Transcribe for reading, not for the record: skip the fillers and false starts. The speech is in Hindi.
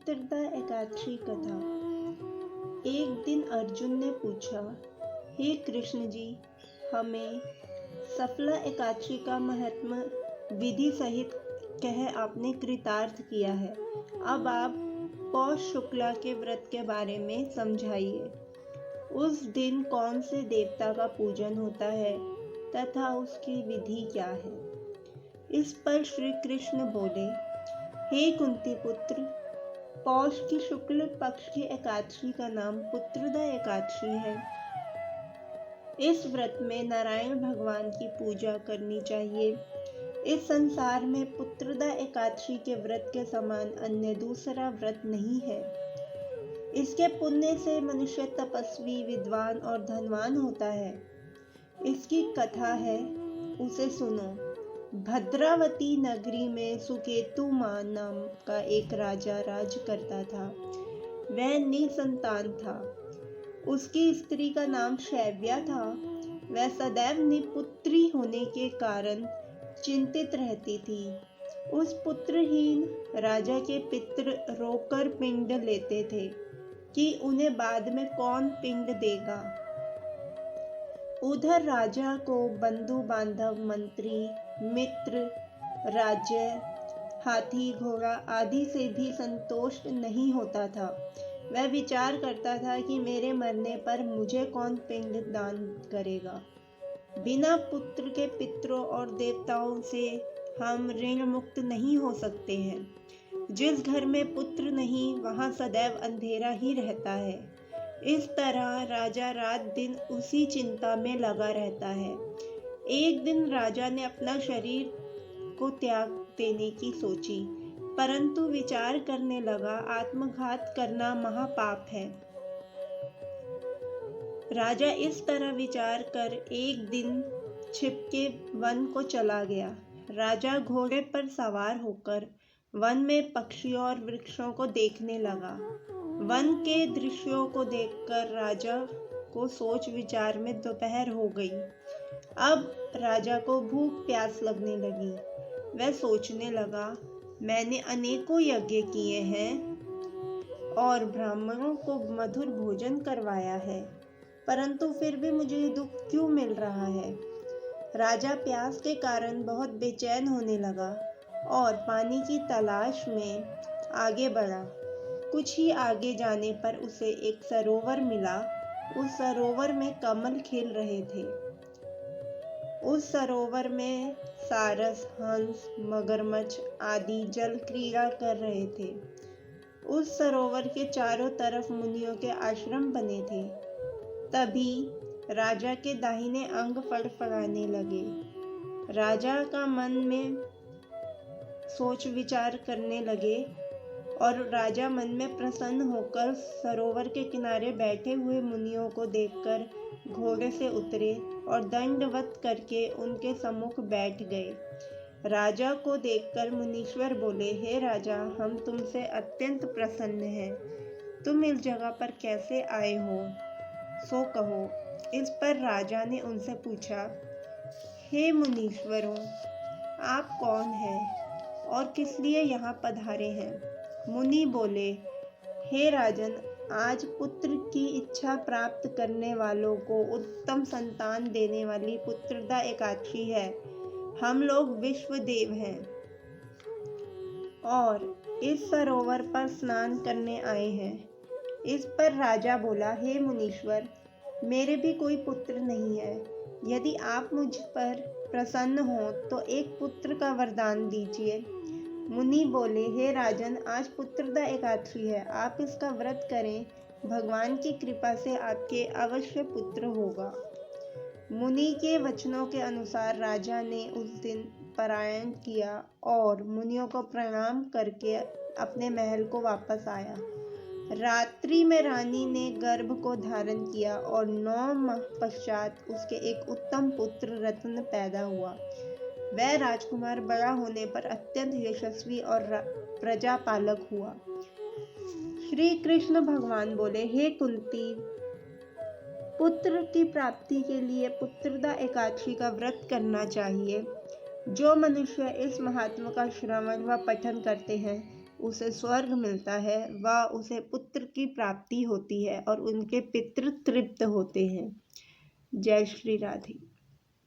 पुत्रदा एकादशी कथा। एक दिन अर्जुन ने पूछा, हे कृष्ण जी, हमें सफला एकादशी का महात्म्य विधि सहित कह आपने कृतार्थ किया है। अब आप पौष शुक्ला के व्रत के बारे में समझाइए। उस दिन कौन से देवता का पूजन होता है तथा उसकी विधि क्या है। इस पर श्री कृष्ण बोले, हे कुंती पुत्र, पौष की शुक्ल पक्ष की एकादशी का नाम पुत्रदा एकादशी है। इस व्रत में नारायण भगवान की पूजा करनी चाहिए। इस संसार में पुत्रदा एकादशी के व्रत के समान अन्य दूसरा व्रत नहीं है। इसके पुण्य से मनुष्य तपस्वी, विद्वान और धनवान होता है। इसकी कथा है, उसे सुनो। भद्रावती नगरी में सुकेतुमान नाम का एक राजा राज करता था। वह निसंतान था। उसकी स्त्री का नाम शैव्या था। वह सदैव निपुत्री होने के कारण चिंतित रहती थी। उस पुत्रहीन राजा के पितर रोकर पिंड लेते थे कि उन्हें बाद में कौन पिंड देगा। उधर राजा को बंधु बांधव, मंत्री, मित्र, राज्य, हाथी, घोड़ा आदि से भी संतुष्ट नहीं होता था। वह विचार करता था कि मेरे मरने पर मुझे कौन पिंड दान करेगा। बिना पुत्र के पितरों और देवताओं से हम ऋण मुक्त नहीं हो सकते हैं। जिस घर में पुत्र नहीं, वहां सदैव अंधेरा ही रहता है। इस तरह राजा रात दिन उसी चिंता में लगा रहता है। एक दिन राजा ने अपना शरीर को त्याग देने की सोची, परंतु विचार करने लगा, आत्मघात करना महापाप है। राजा इस तरह विचार कर एक दिन छिपके वन को चला गया। राजा घोड़े पर सवार होकर वन में पक्षियों और वृक्षों को देखने लगा। वन के दृश्यों को देखकर राजा को सोच विचार में दोपहर हो गई। अब राजा को भूख प्यास लगने लगी। वह सोचने लगा, मैंने अनेकों यज्ञ किए हैं और ब्राह्मणों को मधुर भोजन करवाया है, परंतु फिर भी मुझे दुख क्यों मिल रहा है। राजा प्यास के कारण बहुत बेचैन होने लगा और पानी की तलाश में आगे बढ़ा। कुछ ही आगे जाने पर उसे एक सरोवर मिला। उस सरोवर में कमल खिल रहे थे। उस सरोवर में सारस, हंस, मगरमच्छ आदि जल क्रीड़ा कर रहे थे। उस सरोवर के चारों तरफ मुनियों के आश्रम बने थे। तभी राजा के दाहिने अंग फड़फड़ाने लगे। राजा का मन में सोच विचार करने लगे और राजा मन में प्रसन्न होकर सरोवर के किनारे बैठे हुए मुनियों को देखकर घोड़े से उतरे और दंडवत करके उनके सम्मुख बैठ गए। राजा को देखकर मुनीश्वर बोले, हे राजा, हम तुमसे अत्यंत प्रसन्न हैं। तुम इस जगह पर कैसे आए हो, सो कहो। इस पर राजा ने उनसे पूछा, हे मुनीश्वरों, आप कौन हैं और किस लिए यहाँ पधारे हैं। मुनि बोले, हे राजन, आज पुत्र की इच्छा प्राप्त करने वालों को उत्तम संतान देने वाली पुत्रदा एकादशी है। हम लोग विश्व देव हैं और इस सरोवर पर स्नान करने आए हैं। इस पर राजा बोला, हे मुनीश्वर, मेरे भी कोई पुत्र नहीं है। यदि आप मुझ पर प्रसन्न हो तो एक पुत्र का वरदान दीजिए। मुनि बोले, हे राजन, आज पुत्रदा एकादशी है, आप इसका व्रत करें। भगवान की कृपा से आपके अवश्य पुत्र होगा। मुनि के वचनों के अनुसार राजा ने उस दिन पलायन किया और मुनियों को प्रणाम करके अपने महल को वापस आया। रात्रि में रानी ने गर्भ को धारण किया और 9 माह पश्चात उसके एक उत्तम पुत्र रत्न पैदा हुआ। वह राजकुमार बड़ा होने पर अत्यंत यशस्वी और प्रजापालक हुआ। श्री कृष्ण भगवान बोले, हे कुंती, पुत्र की प्राप्ति के लिए पुत्रदा एकादशी का व्रत करना चाहिए। जो मनुष्य इस महात्मा का श्रवण व पठन करते हैं उसे स्वर्ग मिलता है व उसे पुत्र की प्राप्ति होती है और उनके पितृ तृप्त होते हैं। जय श्री राधे।